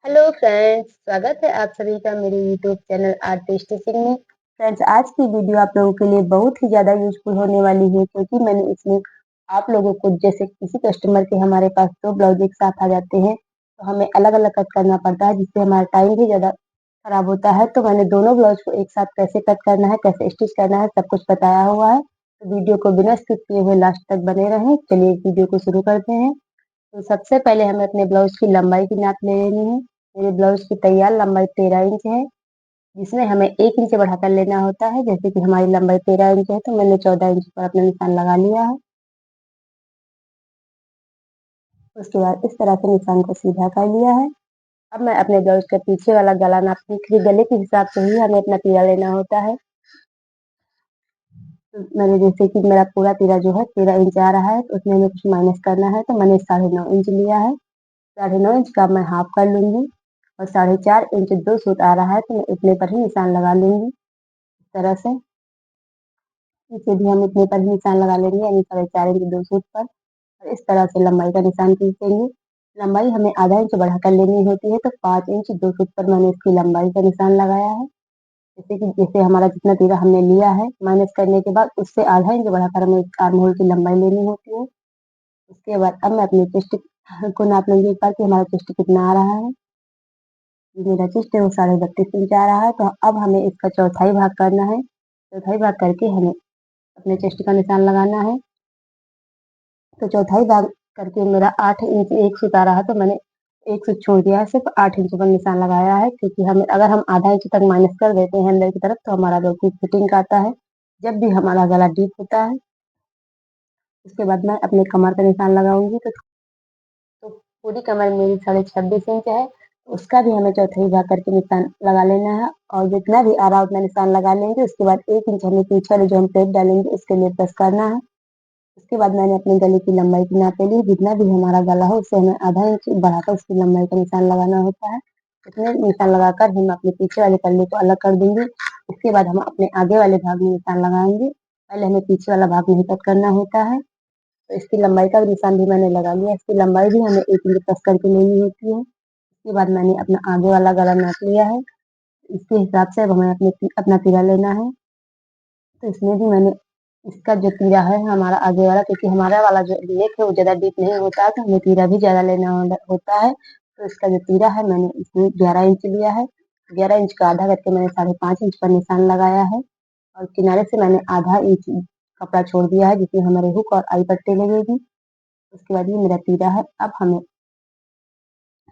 Hello friends, स्वागत है आप सभी का मेरे यूट्यूब चैनल आर्ट स्टिचिंग में। फ्रेंड्स, आज की वीडियो आप लोगों के लिए बहुत ही ज़्यादा यूजफुल होने वाली है, क्योंकि मैंने इसमें आप लोगों को, जैसे किसी कस्टमर के हमारे पास 2 ब्लाउज एक साथ आ जाते हैं, तो हमें अलग-अलग कट करना पड़ता है, जिससे हमारा टाइम भी ज़्यादा खराब होता है। तो मैंने दोनों ब्लाउज को एक साथ कैसे कट करना है, कैसे स्टिच करना है, सब कुछ बताया हुआ है। तो वीडियो को बिना स्किप किए हुए लास्ट तक बने रहें। चलिए वीडियो को शुरू करते हैं। तो सबसे पहले हमें अपने ब्लाउज की लंबाई की नाप ले लेनी है। मेरे ब्लाउज की तैयार लंबाई 13 इंच है, जिसमें हमें 1 इंच बढ़ाकर लेना होता है। जैसे कि हमारी लंबाई 13 इंच है, तो मैंने 14 इंच पर अपना निशान लगा लिया है। उसके बाद इस तरह से निशान को सीधा कर लिया है। अब मैं अपने ब्लाउज का पीछे वाला गला नापती हूँ। गले के हिसाब से ही हमें अपना तीरा लेना होता है। तो मैंने, जैसे कि मेरा पूरा तीरा जो है 13 इंच आ रहा है, तो उसमें हमें कुछ माइनस करना है, तो मैंने 9.5 इंच लिया है। 9.5 इंच का मैं हाफ कर लूंगी, और 4.5 इंच 2 सूत आ रहा है, तो मैं इतने पर ही निशान लगा लूंगी। इस तरह से इसे भी हम इतने पर ही निशान लगा लेंगे, यानी 4.5 इंच 2 सूत पर। और इस तरह से लंबाई का निशान खींचेंगे। लंबाई हमें आधा इंच बढ़ाकर लेनी होती है, तो 5 इंच 2 फुट पर मैंने इसकी लंबाई का निशान लगाया है। जैसे हमारा जितना तीरा हमने लिया है माइनस करने के बाद, उससे आधा इंच बढ़ाकर हमें आर्म होल की लंबाई लेनी होती है। उसके बाद अब मैं अपनी चेस्ट को नाप लूंगी एक बार कि हमारा चेस्ट कितना आ रहा है। ये मेरा चेस्ट है वो 32.5 इंच आ रहा है। तो अब हमें इसका चौथाई भाग करना है। चौथाई भाग करके हमें अपने चेस्ट का निशान लगाना है। तो चौथाई भाग करके मेरा 8 इंच 1 सूत आ रहा है, तो मैंने 1 सूत छोड़ दिया है, सिर्फ 8 इंच पर निशान लगाया है। क्योंकि हमें, अगर हम आधा इंच तक माइनस कर देते हैं अंदर की तरफ, तो हमारा बिल्कुल फिटिंग का आता है जब भी हमारा गला डीप होता है। उसके बाद मैं अपने कमर का निशान लगाऊंगी। तो पूरी कमर मेरी 26.5 इंच है, तो उसका भी हमें चौथाई भाग करके निशान लगा लेना है। और जितना भी आ रहा है उतना निशान लगा लेंगे। उसके बाद 1 इंच हमें पीछे वाले जो हम प्लेट डालेंगे उसके लिए प्रेस करना है। उसके बाद मैंने अपने गले की लंबाई की नाप ले ली। जितना भी हमारा गला हो उससे हमें आधा इंच बढ़ाकर उसकी लंबाई का निशान लगाना होता है। इतने निशान लगाकर हम अपने पीछे वाले पल्ले को अलग कर देंगे। उसके बाद हम अपने आगे वाले भाग में निशान लगाएंगे। पहले हमें पीछे वाला भाग नहीं कट करना होता है। तो इसकी लंबाई का निशान भी मैंने लगा लिया। इसकी लंबाई भी हमें 1 इंच कस करके लेनी होती है। उसके बाद मैंने अपना आगे वाला गला नाप लिया है। इसके हिसाब से अब हमें अपना तीरा लेना है। तो इसमें भी मैंने इसका जो तीरा है हमारा आगे वाला, क्योंकि हमारा वाला जो नेक है वो ज्यादा डीप नहीं होता है, तो हमें तीरा भी ज्यादा लेना होता है। तो इसका जो तीरा है मैंने इसमें 11 इंच लिया है। 11 इंच का आधा करके मैंने 5.5 इंच पर निशान लगाया है। और किनारे से मैंने आधा इंच कपड़ा छोड़ दिया है, जिसमें हमारे हुक और आई पट्टी लगेगी। उसके बाद ये मेरा तीरा है। अब हमें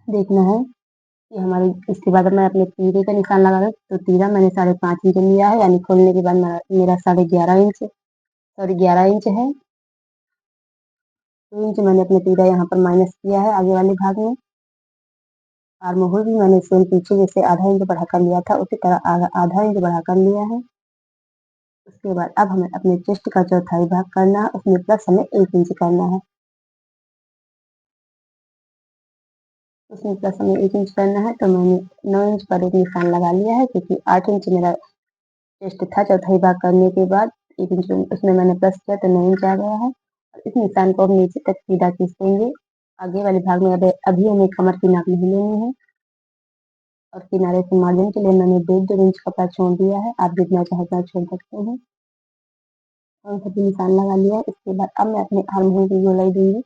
देखना है कि हमारी, इसके बाद मैं अपने तीरे का निशान लगा रही हूँ। तो तीरा मैंने 5.5 इंच लिया है, यानी खोलने के बाद मेरा 11.5 इंच, सॉरी 11 इंच है। 2 इंच मैंने अपने तीरा यहाँ पर माइनस किया है आगे वाले भाग में। आर्म होल भी मैंने सेम पीछे जैसे आधा इंच बढ़ाकर लिया था, उसी तरह आधा इंच बढ़ाकर लिया है। उसके बाद अब हमें अपने चेस्ट का चौथाई भाग करना है, उसमें प्लस हमें 1 इंच करना है। उसमें प्लस हमें 1 इंच करना है, तो मैंने 9 इंच पर एक निशान लगा लिया है। क्योंकि 8 इंच मेरा चेस्ट था, चौथाई भाग करने के बाद 1 इंच उसमें मैंने प्लस किया, तो 9 इंच आ गया है। और इस निशान को अब नीचे तक सीधा खींच देंगे। आगे वाले भाग में अब अभी हमें कमर की नाप नहीं लेनी है। और किनारे से मार्जिन के लिए मैंने 1.5 इंच कपड़ा छोड़ दिया है। आप जितना चाहे उतना छोड़ सकते हैं। और सभी निशान लगा लिया है। इसके बाद अब मैं अपने आर्म होल की गोलाई दूंगी।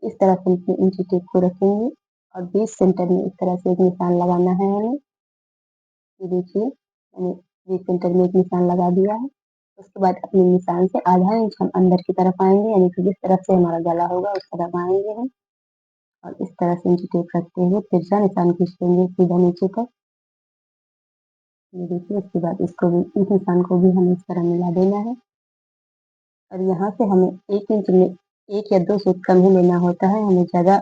इस तरह से अपने इंची टेप को रखेंगे, और 20 सेंटर में इस तरह से एक निशान लगाना है हमें। ये देखिए, मैंने 20 सेंटर में एक निशान लगा दिया है। उसके बाद अपने निशान से आधा इंच हम अंदर की तरफ आएंगे, यानी कि जिस तरफ से हमारा गला होगा उस तरफ आएंगे हम। और इस तरह से इंची टेप रखते हुए तिरछा निशान खींच देंगे सीधा नीचे तक। ये देखिए, उसके बाद इसको भी, इस निशान को भी हमें इस तरह मिला देना है। और यहाँ से हमें 1 इंच में 1 या 2 सूत कम ही लेना होता है, हमें ज्यादा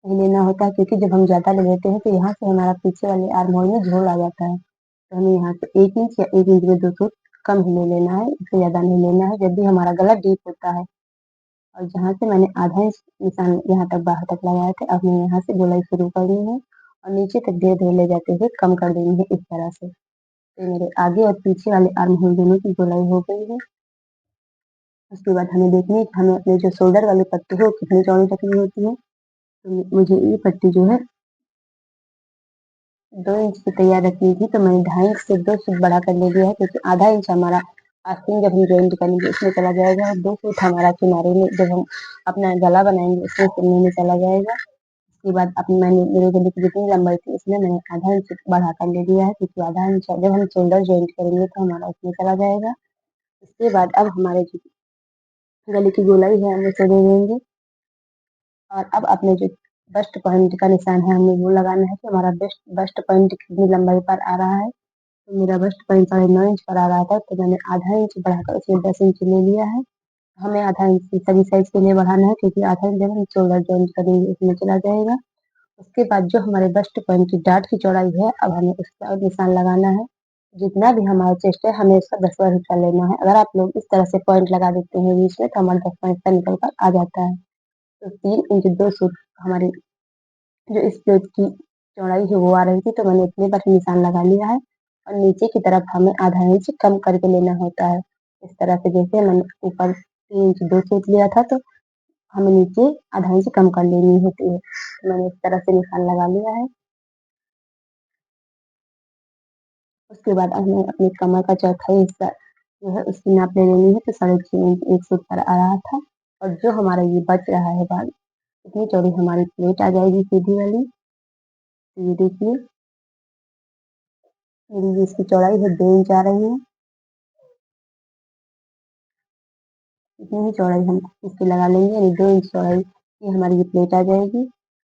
नहीं लेना होता है। क्योंकि जब हम ज्यादा ले लेते हैं तो यहाँ से हमारा पीछे वाले आर्म होल में झोल आ जाता है। तो हमें यहाँ से 1 इंच या 1 इंच में 2 सूत कम ही ले लेना है, इससे ज्यादा नहीं लेना है जब भी हमारा गला डीप होता है। और जहाँ से मैंने आधा इंच निशान यहाँ तक बाहर तक लगाया था, अब मैं यहाँ से गोलाई शुरू करनी है। और नीचे तक धीरे धीरे ले जाते हुए कम कर देनी है, इस तरह से। तो मेरे आगे और पीछे वाले आर्म होल दोनों की गोलाई हो गई है। उसके बाद हमें देखनी है कि हमें अपने जो शोल्डर वाली पट्टी है वो कितनी चौड़ी रखनी होती है। तो मुझे ये पट्टी जो है 2 इंच की तैयार रखनी थी, तो मैंने 2.5 इंच से 2 फुट बढ़ा कर ले लिया है, क्योंकि आधा इंच हमारा आस्तीन जब हम जॉइंट करेंगे उसमें चला जाएगा और 2 फुट हमारा किनारे में जब हम अपना गला बनाएँगे उसमें सिलने में चला जाएगा। उसके बाद अब मैंने मेरे गले की जितनी लंबाई थी उसमें मैंने आधा इंच बढ़ा कर ले लिया है, क्योंकि आधा इंच जब हम शोल्डर जॉइंट करेंगे तो हमारा उसमें चला जाएगा। उसके बाद अब हमारे जो गले की गोलाई है हम उसे दे देंगे और अब अपने जो बस्ट पॉइंट का निशान है हमें वो लगाना है कि हमारा बेस्ट बस्ट पॉइंट कितनी लंबाई पर आ रहा है। तो मेरा बस्ट पॉइंट 9.5 इंच पर आ रहा था, तो मैंने आधा इंच बढ़ाकर उसमें 10 इंच ले लिया है। हमें आधा इंच ही सभी साइज़ के लिए बढ़ाना है, क्योंकि आधा इंच जब हम शोल्डर जॉइंट करेंगे उसमें चला जाएगा। उसके बाद जो हमारे बस्ट पॉइंट की डाँट की चौड़ाई है, अब हमें उसका निशान लगाना है। जितना भी हमारा चेस्ट है, हमें उसका 10वाँ हिस्सा लेना है। अगर आप लोग इस तरह से पॉइंट लगा देते हैं बीच में, तो हमारा 10वाँ हिस्सा निकल कर आ जाता है। तो 3 इंच 2 सूत हमारी जो इस प्लेट की चौड़ाई है वो आ रही थी, तो मैंने इतने पर निशान लगा लिया है और नीचे की तरफ हमें आधा इंच कम करके लेना होता है। इस तरह से जैसे मैंने ऊपर 3 इंच 2 सूत लिया था, तो हमें नीचे आधा इंच कम कर लेनी होती है। तो मैंने इस तरह से निशान लगा लिया है। उसके बाद अब मैं अपनी कमर का चौथाई हिस्सा जो है उसकी नाप ले लेनी है, तो 6.5 इंच 1 सूट पर आ रहा था और जो हमारा ये बच रहा है बाल, इतनी चौड़ी हमारी प्लेट आ जाएगी सीधी वाली। तो ये देखिए मेरी जो इसकी चौड़ाई है 2 इंच आ रही है। इतनी ही चौड़ाई हम इसकी लगा लेंगे, यानी 2 इंच चौड़ाई की हमारी ये प्लेट आ जाएगी।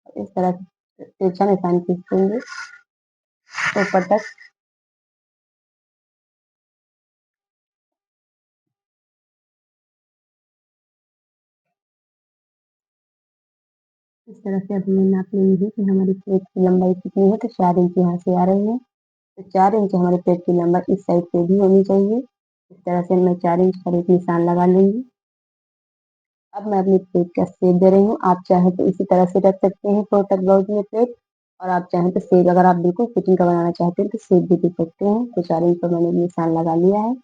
और इस तरह से तिरछा निशान खींच देंगे ऊपर तक। इस तरह से अब हमें नाप लेनी है कि हमारी प्लेट की लंबाई कितनी है, तो 4 इंच यहाँ से आ रही है। तो 4 इंच हमारे प्लेट की लंबाई इस साइड पे भी होनी चाहिए। इस तरह से मैं 4 इंच पर एक निशान लगा लूँगी। अब मैं अपनी प्लेट का शेप दे रही हूँ। आप चाहें तो इसी तरह से रख सकते हैं टोटल ब्लाउज में प्लेट, और आप चाहें तो शेप अगर आप बिल्कुल फिटिंग का बनाना चाहते हैं तो शेप भी दे सकते हैं। तो 4 इंच पर मैंने निशान लगा लिया है।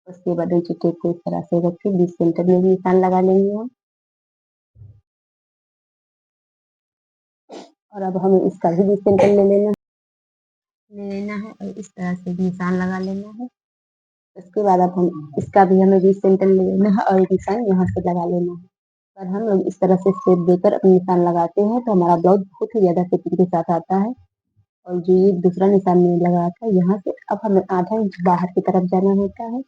उसके बाद नीचे टेप को इस तरह से रख के बीच सेंटर में भी निशान लगा लेंगे हम। और अब हमें इसका भी बीच सेंटर ले लेना है और इस तरह से निशान लगा लेना है। उसके बाद अब हम इसका भी हमें बीच सेंटर ले लेना है और निशान यहाँ से लगा लेना है। और हम लोग इस तरह से शेप देकर अपने निशान लगाते हैं तो हमारा ब्लाउज बहुत ही ज़्यादा फिटिंग के साथ आता है। और जो ये दूसरा निशान मैंने लगाया था यहाँ से अब हमें आधा इंच बाहर की तरफ जाना होता है।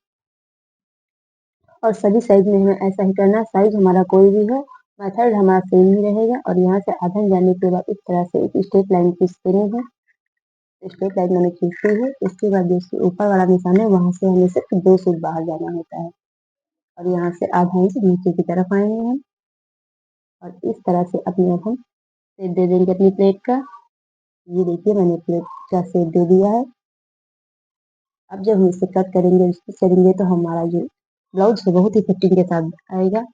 और सभी साइज में हमें ऐसा ही करना है, साइज हमारा कोई भी हो, मेथड हमारा सेम ही रहेगा। और यहाँ से आधा इंच जाने के बाद इस तरह से एक स्ट्रेट लाइन खींच देनी है। स्ट्रेट लाइन मैंने खींच ली है। इसके बाद जो इसके ऊपर वाला निशान है वहाँ से हमें सिर्फ 2 सूट बाहर जाना होता है और यहाँ से आधा इंच नीचे की तरफ आएंगे हम। और इस तरह से अपने अब हम शेप दे देंगे अपनी प्लेट का। ये देखिए मैंने प्लेट का शेप दे दिया है। अब जब हम इसे कट करेंगे स्टिच करेंगे तो हमारा जो ब्लाउज है बहुत ही फिटिंग के साथ आएगा।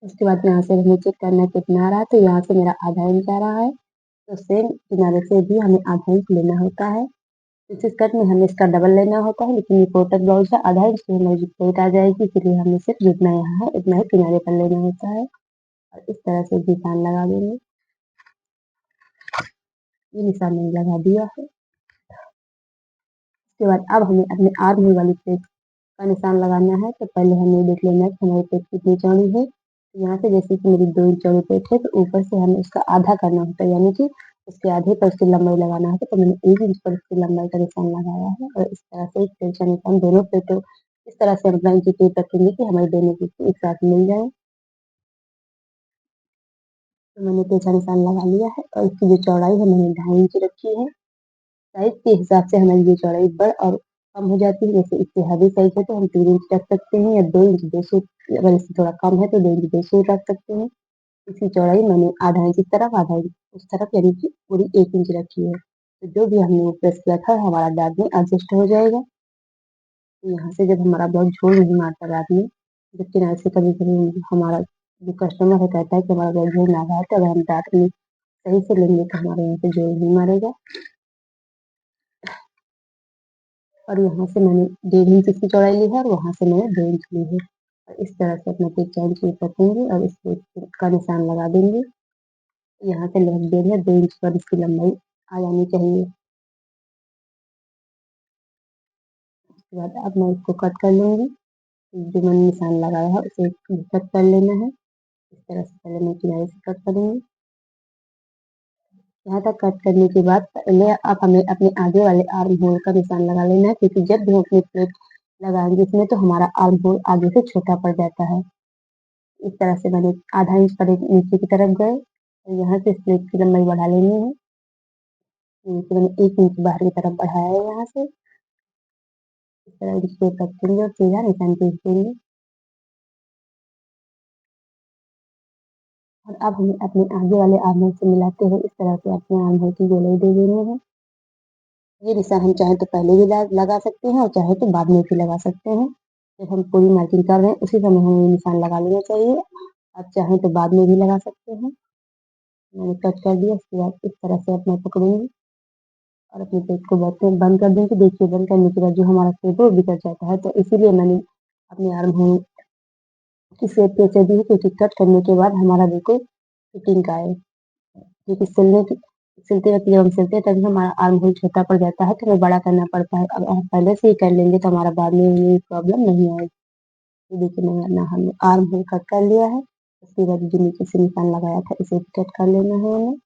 उसके बाद यहाँ से हमें चेक करना है कितना आ रहा है, तो यहाँ से मेरा आधा इंच आ रहा है। तो सेम किनारे से भी हमें आधा इंच लेना होता है। इस स्कर्ट में हमें इसका डबल लेना होता है, लेकिन ये कोटक ब्लाउज है, आधा इंच की हमारी प्लेट आ जाएगी, इसलिए हमें सिर्फ जितना यहाँ है उतना ही किनारे पर लेना होता है। और इस तरह से निशान लगा देंगे। ये निशान मैंने लगा दिया है। उसके बाद अब हमें अपने आर्म होल वाली प्लेट का निशान लगाना है। तो पहले हमें देख लेना है कि हमारी प्लेट कितनी चौड़ी है। तो यहाँ से जैसे कि मेरी 2 इंच चौड़ी प्लेट है, तो ऊपर से हमें उसका आधा करना होता है, यानी कि उसके आधे पर उसकी लंबाई लगाना है। तो मैंने 1 इंच पर उसकी लंबाई का निशान लगाया है और इस तरह से एक तिरछा निशान दोनों प्लेटों इस तरह से हम अपना इंची टेप रखेंगे कि हमारी दोनों प्लेट एक साथ मिल जाए। तो मैंने तिरछा निशान लगा लिया है और इसकी जो चौड़ाई है मैंने 2.5 इंच रखी है। साइज के हिसाब से हमारी ये चौड़ाई बढ़ और कम हो जाती है। जैसे इससे हेवी साइज है तो हम 3 इंच रख सकते हैं या 2 इंच 2 सूट, अगर इससे थोड़ा कम है तो 2 इंच 2 सूट रख सकते हैं। इसकी चौड़ाई मैंने आधा इंच इस तरफ आधा इंच उस तरफ, यानी कि पूरी 1 इंच रखी है। तो जो भी हमने वो प्रेस किया था हमारा दाग में एडजस्ट हो जाएगा। तो यहाँ से जब हमारा ब्लाउज झोल नहीं मारता दाग में, जब किनारे से कभी कभी हमारा जो कस्टमर है कहता है कि हमारा ब्लाउज झोल मार रहा है, तो अगर हम दाग में सही से लेंगे तो हमारे यहाँ से झोल नहीं मारेगा। और यहाँ से मैंने 1.5 इंच इसकी चौड़ाई ली है और वहाँ से मैंने 2 इंच ली है। और इस तरह से अपना पेच चौड़ी शेप रखेंगे और इस पेच का निशान लगा देंगे। यहाँ से लगभग 1.5 या 2 इंच पर इसकी लंबाई आ जानी चाहिए। उसके बाद अब मैं इसको कट कर लूँगी। जो मैंने निशान लगाया है उसे कट कर लेना है। इस तरह से पहले मैं किनारे से कट करूँगी। यहाँ तक कट करने के बाद पहले अब हमें अपने आगे वाले आर्म होल का निशान लगा लेना है, क्योंकि जब भी हम अपनी प्लेट लगाएँगे इसमें तो हमारा आर्म होल आगे से छोटा पड़ जाता है। इस तरह से मैंने आधा इंच पर एक नीचे की तरफ गए और यहाँ से इस प्लेट की लंबाई बढ़ा लेनी है। नीचे मैंने 1 इंच बाहर की तरफ बढ़ाया है यहाँ से। इस तरह इसको रखेंगे और सीधा निशान खींच देंगे। और अब हमें अपने आगे वाले आर्म होल से मिलाते हुए इस तरह से अपने आर्म होल की गोलाई दे देनी है। ये निशान हम चाहे तो पहले भी लगा सकते हैं और चाहे तो बाद में भी लगा सकते हैं। जब हम पूरी मार्किंग कर रहे हैं उसी समय हमें ये निशान लगा लेना चाहिए। आप चाहें तो बाद में भी लगा सकते हैं। मैंने कट कर दिया, उसके बाद इस तरह से अब मैं पकड़ूंगी और अपने पेट को बंद कर दूंगी। देखिए बंद करने के बाद जो हमारा पेट है वो बिगड़ जाता है, तो इसीलिए मैंने अपने आर्म होल की शेप कैसे दी है, क्योंकि कट करने के बाद हमारा बिल्कुल फिटिंग का आए। क्योंकि सिलते वक्त जब हम सिलते हैं तभी हमारा आर्म होल छोटा पड़ जाता है, तो हमें बड़ा करना पड़ता है। अगर हम पहले से ही कर लेंगे तो हमारा बाद में ये प्रॉब्लम नहीं आएगी। ये देखिए मैंने अपना हम आर्म होल कट कर लिया है। उसके बाद जो नीचे से निशान लगाया था इसे भी कट कर लेना है हमें।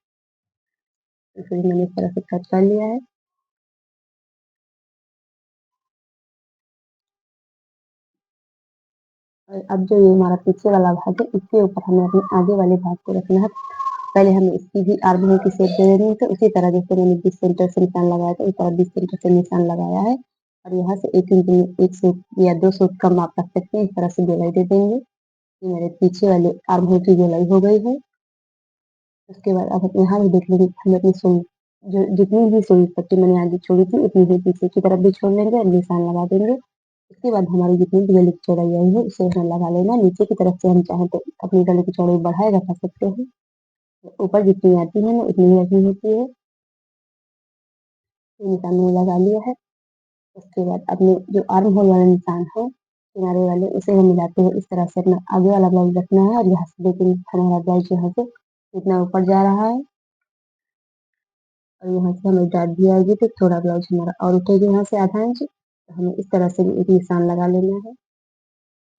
इसे भी मैंने इस तरह से कट कर लिया है। और अब जो ये हमारा पीछे वाला भाग है इसके ऊपर हमें अपने आगे वाले भाग को रखना है। पहले हमें इसकी भी आर्म होल की शेप दे देनी है, तो उसी तरह जैसे मैंने बीच सेंटर से निशान लगाया था, इस तरह बीच सेंटर से निशान लगाया है। और यहाँ से 1 इंच में 1 सूत या 2 सूत का माप रख सकते हैं। इस तरह से गोलाई दे देंगे। ये मेरे पीछे वाले आर्म होल की गोलाई हो गई है। उसके बाद अब यहाँ भी देख लेंगे हमें अपनी सुई जो जितनी भी सुई पट्टी मैंने आगे छोड़ी थी उतनी ही पीछे की तरफ भी छोड़ लेंगे और निशान लगा देंगे। उसके बाद हमारी जितनी भी गले की चौड़ाई आई है उसे हमें लगा लेना। नीचे की तरफ से हम चाहें तो अपनी गले की चौड़ाई बढ़ाए रखा सकते हैं। ऊपर जितनी आती है ना उतनी ही रखनी होती है। ये निशान मैंने लगा लिया है। उसके बाद अपने जो आर्म होल वाला निशान है किनारे वाले उसे हम मिलाते हुए इस तरह से अपना आगे वाला ब्लाउज रखना है। और यहाँ से देखेंगे हमारा ब्लाउज यहाँ से इतना ऊपर जा रहा है और यहाँ से हमें डॉट भी आएगी, तो थोड़ा ब्लाउज हमारा और उठेगा यहाँ से आधा इंच। तो हमें इस तरह से भी एक निशान लगा लेना है।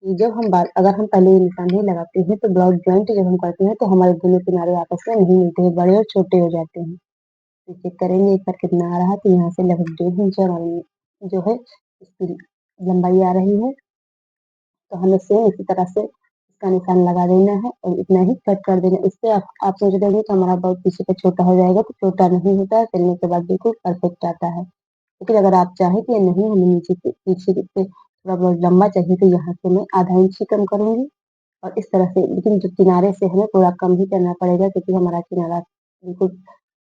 कि जब हम बात अगर हम पहले ये निशान नहीं लगाते हैं तो ब्लाउज जॉइंट जब हम करते हैं तो हमारे दोनों किनारे आपस में नहीं मिलते हैं, बड़े और छोटे हो जाते हैं। तो चेक करेंगे एक बार कितना आ रहा है, तो यहाँ से लगभग 1.5 इंच हमारी जो है इसकी लंबाई आ रही है। तो हमें सेम इसी तरह से इसका निशान लगा देना है और इतना ही कट कर देना है। इससे आप सोच रहे होंगे कि हमारा ब्लाउज पीछे पे छोटा हो जाएगा, तो छोटा नहीं होता है, सिलने के बाद बिल्कुल परफेक्ट आता है। लेकिन अगर आप चाहें कि नहीं हमें नीचे से पीछे से थोड़ा ब्लाउज लंबा चाहिए, तो यहाँ से मैं आधा इंच ही कम करूंगी। और इस तरह से, लेकिन जो किनारे से हमें थोड़ा कम ही करना पड़ेगा, क्योंकि हमारा किनारा बिल्कुल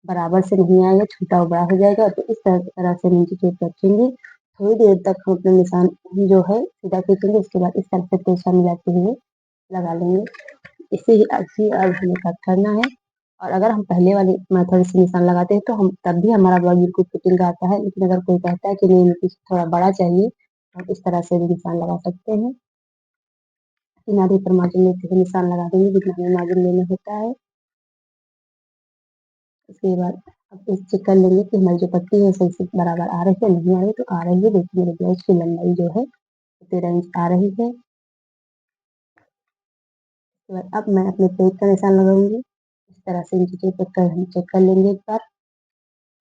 बराबर से नहीं आएगा, छोटा और बड़ा हो जाएगा। तो इस तरह से नीचे टेप रखेंगे। थोड़ी देर तक हम अपना निशान जो है सीधा खींचेंगे। उसके बाद इस तरह से पोछा मिलाते हुए लगा लेंगे। इसे ही ऐसे अब हमें कट करना है। और अगर हम पहले वाले मेथड से निशान लगाते हैं तो हम तब भी हमारा ब्लाउज बिल्कुल फिटिंग का आता है। लेकिन अगर कोई कहता है कि नहीं मुझे थोड़ा बड़ा चाहिए, तो हम इस तरह से भी निशान लगा सकते हैं। किनारे पर मार्जिन लेते हुए निशान लगा देंगे जितना हमें मार्जिन लेना होता है। उसके बाद अब इस चेक कर लेंगे कि हमारी जो पट्टी है सही से बराबर आ रही है, नहीं आ रही। तो आ रही है, देखिए मेरे ब्लाउज की लंबाई जो है 13 इंच आ रही है। उसके बाद अब मैं अपने पेज का निशान लगाऊंगी। इस तरह से नीचे टेप कर हम चेक कर लेंगे एक बार।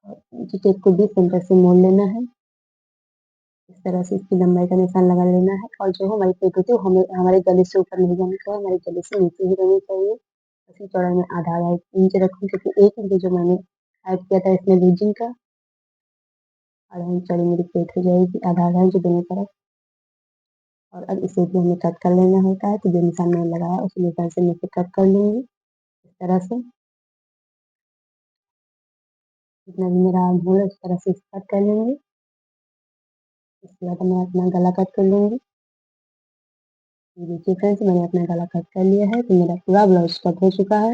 और नीचे टेप को भी सेंटर से मोड़ लेना है। इस तरह से इसकी लंबाई का निशान लगा लेना है। और जो हमारी पेट होती है वो हमें हमारे गले से ऊपर नहीं जानी चाहिए, हमारे गले से नीचे ही रहनी चाहिए। इसकी चौड़ाई में आधा आधा इंच रखूँ, क्योंकि 1 इंच जो मैंने ऐड किया था इसमें लूजिंग का, आधा इंच चौड़ी मेरी पेट हो जाएगी, आधा आधा इंच दोनों तरफ। और अब इसे भी हमें कट कर लेना होता है, तो जो निशान मैंने लगाया उस निशान से मैं इसे कट कर लूंगी इस तरह से। जितना भी मेरा आर्म होल है उस तरह से इसे कट कर लेंगे। इसके बाद मैं अपना गला कट कर लूंगी। ये देखिए फ्रेंड्स, मैंने अपना गला कट कर लिया है, तो मेरा पूरा ब्लाउज कट हो चुका है।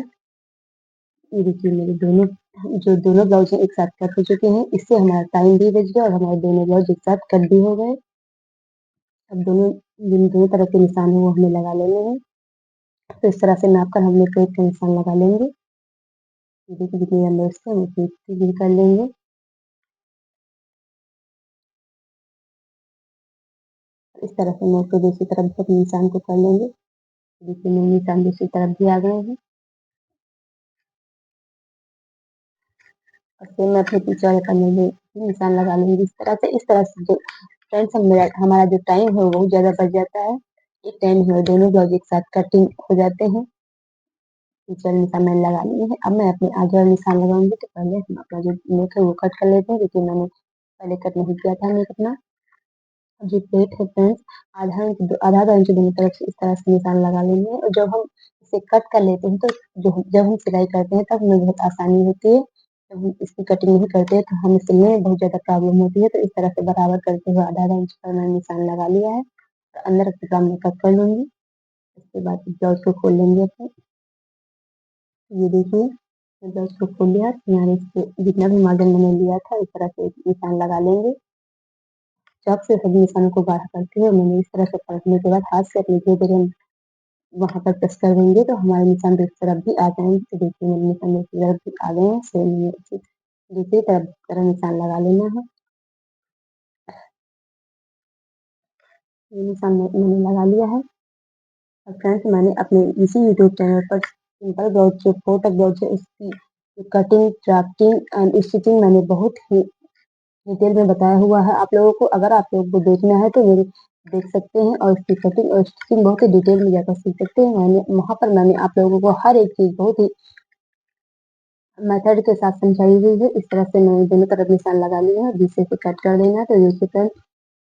ये देखिए मेरे दोनों ब्लाउज एक साथ कट हो चुके हैं। इससे हमारा टाइम भी बच गया और हमारे दोनों ब्लाउज एक साथ कट भी हो गए। अब जिन दोनों तरफ के निशान है वो हमें लगा लेने हैं। तो इस तरह से नाप कर हमने पेट का निशान लगा लेंगे। ये देखिए जितनी लंबाई उससे हम पेट की भी कर लेंगे। इस तरह से मोड़ के दूसरी तरफ भी अपने निशान को कर लेंगे। देखिए मेरे निशान दूसरी तरफ भी आ गए हैं। और फिर मैं अपने पीछे वाले पन्ने में भी निशान लगा लूँगी इस तरह से जो फ्रेंड्स हमारा जो टाइम है वो बहुत ज़्यादा बच जाता है। एक टाइम में दोनों ब्लाउज एक साथ कटिंग हो जाते हैं। पीछे वाले निशान मैंने लगा लिए हैं। अब मैं अपने आगे वाले निशान लगाऊँगी तो पहले हम अपना जो नेक है वो कट कर लेते हैं क्योंकि मैंने पहले कट नहीं किया था नेक अपना। जो प्लेट है फ्रेंड्स आधा-आधा इंच दोनों तरफ से इस तरह से निशान लगा लेंगे और जब हम इसे कट कर लेते हैं तो जब हम सिलाई करते हैं तब हमें बहुत आसानी होती है। जब हम इसकी कटिंग नहीं करते हैं तो हमें सिलने में बहुत ज़्यादा प्रॉब्लम होती है। तो इस तरह से बराबर करते हुए आधा-आधा इंच पर मैंने निशान लगा लिया है। तो अंदर के काम मैं कट कर लूँगी। उसके बाद ब्लाउज़ को खोल लेंगे अपन। ये देखिए मैंने ब्लाउज़ को खोल लिया। किनारे से जितना भी मार्जिन मैंने लिया था इस तरह से निशान लगा लेंगे। चॉक से सभी निशानों को गाढ़ा करते हुए मैंने इस तरह से पलटने के बाद हाथ से अपने धीरे-धीरे हम वहाँ पर प्रेस कर देंगे तो हमारे निशान दूसरी तरफ भी आ जाएँगे। तो देखिए मेरे निशान दूसरी तरफ भी आ गए हैं। सेम ये दूसरी तरफ निशान लगा लेना है। ये निशान मैंने लगा लिया है। और फ्रेंड्स मैंने अपने इसी यूट्यूब चैनल पर सिंपल ब्लाउज जो फोर टक ब्लाउज है उसकी कटिंग, ड्राफ्टिंग एंड स्टिचिंग मैंने बहुत ही डिटेल में बताया हुआ है आप लोगों को। अगर आप लोगों को देखना है तो मेरे देख सकते हैं और इसकी कटिंग और स्टिचिंग बहुत ही डिटेल में जाकर सीख सकते हैं। वहाँ पर मैंने आप लोगों को हर एक चीज़ बहुत ही मेथड के साथ समझाई हुई है। इस तरह से मैंने दोनों तरफ निशान लगा लिए हैं। बीच से इसे कट कर देना है। तो देखिए फ्रेंड्स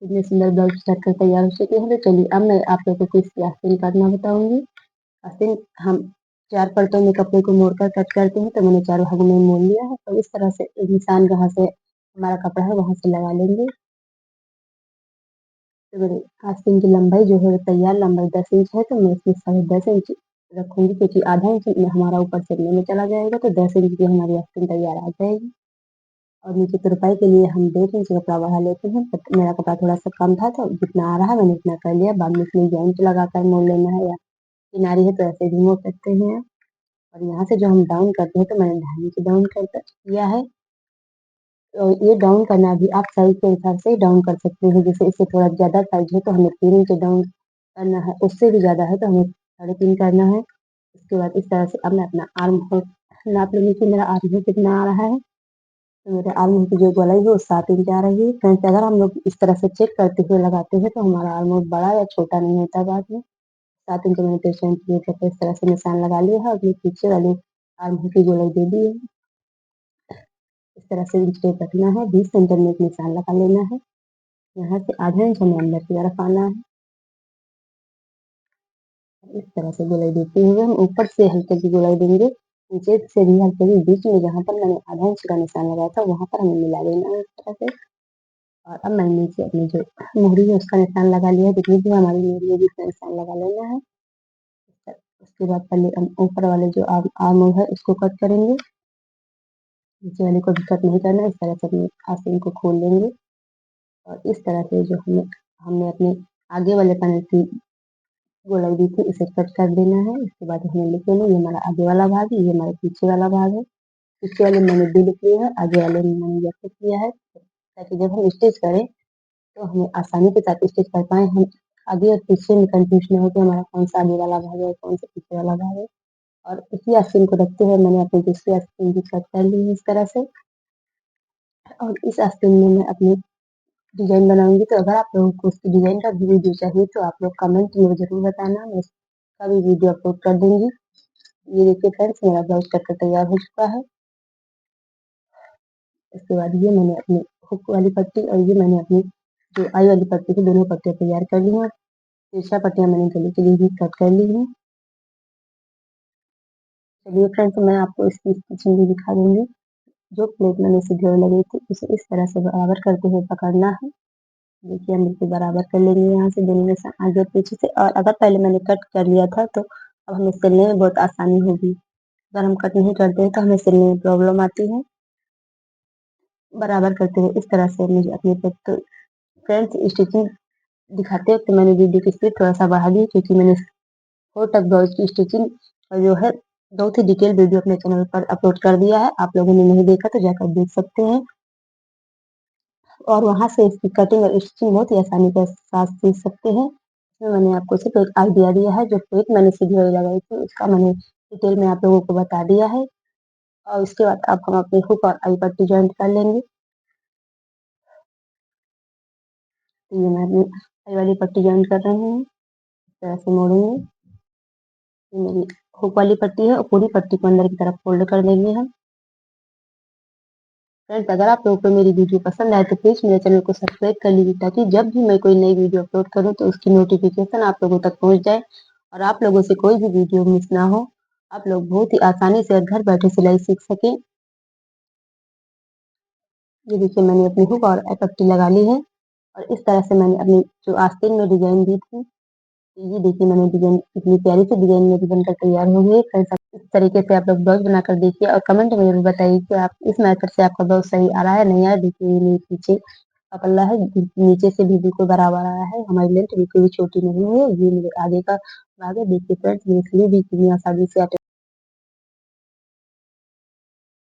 कितने सुंदर ब्लाउज कट कर तैयार हो चुके हैं। तो चलिए अब मैं आप लोगों को इसकी आस्तीन काटना बताऊँगी। आस्तीन हम 4 परतों में कपड़े को मोड़कर कट करते हैं। तो मैंने 4 भागों में मोड़ लिया है। तो इस तरह से एक निशान जहाँ से हमारा कपड़ा है वहाँ से लगा लेंगे। तो मेरे आस्तीन की लंबाई जो है तैयार लंबाई 10 इंच है। तो मैं इसमें 10.5 इंच रखूँगी क्योंकि आधा इंच में हमारा ऊपर सिलने में चला जाएगा। तो 10 इंच की हमारी आस्तीन तैयार आ जाएगी। और नीचे तुरपाई के लिए हम 1.5 इंच कपड़ा बढ़ा लेते हैं। बट मेरा कपड़ा थोड़ा-सा कम था तो जितना आ रहा है मैंने उतना कर लिया। बाद में इसमें जॉइंट लगाकर मोड़ लेना है या किनारी है तो ऐसे भी मोड़ सकते हैं। और यहाँ से जो हम डाउन करते हैं तो मैंने 2.5 इंच डाउन कर किया है। तो ये डाउन करना भी आप साइज़ के हिसाब से डाउन कर सकते हैं। जैसे इससे थोड़ा ज़्यादा साइज़ है तो हमें 3 इंच डाउन करना है, उससे भी ज़्यादा है तो हमें 3.5 करना है। उसके बाद इस तरह से अब मैं अपना आर्म होल नाप लूँगी कि मेरा आर्म होल कितना आ रहा है। तो मेरे आर्म होल की जो गोलाई है वो 7 इंच आ रही है। फ्रेंड्स अगर हम लोग इस तरह से चेक करते हुए लगाते हैं तो हमारा आर्म होल बड़ा या छोटा नहीं होता बाद में। 7 इंच मैंने तिरछा इंच लेकर के इस तरह से निशान लगा लिया है और अपने पीछे वाले आर्म होल की गोलाई दे दी है। इस तरह से इंच टेप रखना है। 20 सेंटर में एक निशान लगा लेना है। यहाँ से आधा इंच हमें अंदर की तरफ आना है। इस तरह से गोलाई देते हुए हम ऊपर से हल्की सी गोलाई देंगे, नीचे से भी हल्की सी बीच में जहाँ पर मैंने आधा इंच का निशान लगाया था वहाँ पर हमें मिला देना है इस तरह से। और अब मैंने नीचे अपनी जो मोहरी है उसका निशान लगा लिया है। जितनी भी हमारी मोहरी है उसका निशान लगा लेना है। उसके बाद पहले हम ऊपर वाले जो आर्म होल है उसको कट करेंगे। नीचे वाले को भी कट नहीं करना है। इस तरह से अपने आस्तीन को खोल लेंगे और इस तरह से जो हमने अपने आगे वाले पैनल की गोलाई दी थी इसे कट कर देना है। इसके बाद हमें लिख लेना ये हमारा आगे वाला भाग है, ये हमारा पीछे वाला भाग है। पीछे वाले मैंने डी लिख लिया है, आगे वाले में मैंने एफ लिख लिया है ताकि जब हम स्टिच करें तो हमें आसानी के साथ स्टिच कर पाएँ। हम आगे और पीछे में कन्फ्यूज ना हो कि हमारा कौन-सा आगे वाला भाग है और कौन-सा पीछे वाला भाग है। और इसी आस्तीन को रखते हुए मैंने अपनी दूसरी आस्तीन भी कट कर ली है इस तरह से। और इस आस्तीन में मैं अपनी डिज़ाइन बनाऊँगी। तो अगर आप लोगों को उसकी डिज़ाइन का भी वीडियो चाहिए तो आप लोग कमेंट में ज़रूर बताना, मैं उसका भी वीडियो अपलोड कर दूँगी। ये देखिए फ्रेंड्स मेरा ब्लाउज़ कटकर तैयार हो चुका है। इसके बाद ये मैंने अपनी हुक वाली पट्टी और ये मैंने अपनी जो आई वाली पट्टी थी दोनों पट्टियाँ तैयार कर ली हैं। तिरछा पट्टियाँ मैंने गले के लिए भी कट कर ली हैं। चलिए फ्रेंड्स मैं आपको इसकी स्टिचिंग भी दिखा दूँगी। जो प्लेट मैंने सीधे लगाई थी उसे इस तरह से बराबर करते हुए पकड़ना है। देखिए हम बिल्कुल बराबर कर लेंगे यहाँ से दोनों निशान आगे और पीछे से। और अगर पहले मैंने कट कर लिया था तो अब हमें सिलने में बहुत आसानी होगी। अगर हम कट नहीं करते हैं तो हमें सिलने में प्रॉब्लम आती है। बराबर करते हुए इस तरह से मुझे अपने पे तो फ्रेंड्स स्टिचिंग दिखाते वक्त मैंने वीडियो की स्पीड थोड़ा-सा बढ़ा दी क्योंकि मैंने फोर टक ब्लाउज की स्टिचिंग जो है बहुत ही डिटेल वीडियो अपने चैनल पर अपलोड कर दिया है। आप लोगों ने नहीं देखा तो जाकर देख सकते हैं। और वहाँ से इसकी कटिंग और स्टिचिंग बहुत ही आसानी के साथ सीख सकते हैं। इसमें मैंने आपको सिर्फ़ एक आइडिया दिया है, जो पेज मैंने सीधी वाली लगाई थी उसका मैंने डिटेल में आप लोगों को बता दिया है। और उसके बाद अब हम अपनी हुक और आई पट्टी जॉइंट कर लेंगे। तो ये मैं अपनी आई वाली पट्टी जॉइंट कर रही हूँ, इस तरह से मोड़ूँगी। ये मेरी हुक वाली पट्टी है और पूरी पट्टी को अंदर की तरफ फ़ोल्ड कर देंगे हम। फ्रेंड्स, अगर आप लोगों को मेरी वीडियो पसंद आए तो प्लीज़ मेरे चैनल को सब्सक्राइब कर लीजिए, ताकि जब भी मैं कोई नई वीडियो अपलोड करूँ तो उसकी नोटिफ़िकेशन आप लोगों तक पहुँच जाए और आप लोगों से कोई भी वीडियो मिस ना हो। आप लोग बहुत ही आसानी से घर बैठे सिलाई सीख सकें। ये देखिए मैंने अपनी हुक और पट्टी लगा ली है और इस तरह से मैंने अपनी जो आस्तीन में डिज़ाइन दी थी, ये देखिए मैंने डिज़ाइन कितनी प्यारी सी डिज़ाइन मेरी बनकर तैयार हो गई है। फ्रेंड्स, इस तरीके से आप लोग ब्लाउज़ बनाकर देखिए और कमेंट में ज़रूर बताइए कि आप इस मेथड से आपका ब्लाउज़ सही आ रहा है, नहीं आया। देखिए ये मेरे पीछे का पल्ला है, नीचे से भी बिल्कुल बराबर आया है, हमारी लेंथ बिल्कुल भी छोटी नहीं है। ये मेरे आगे का भाग है। देखिए फ्रेंड्स, मेरी स्लीव भी कितनी आसानी से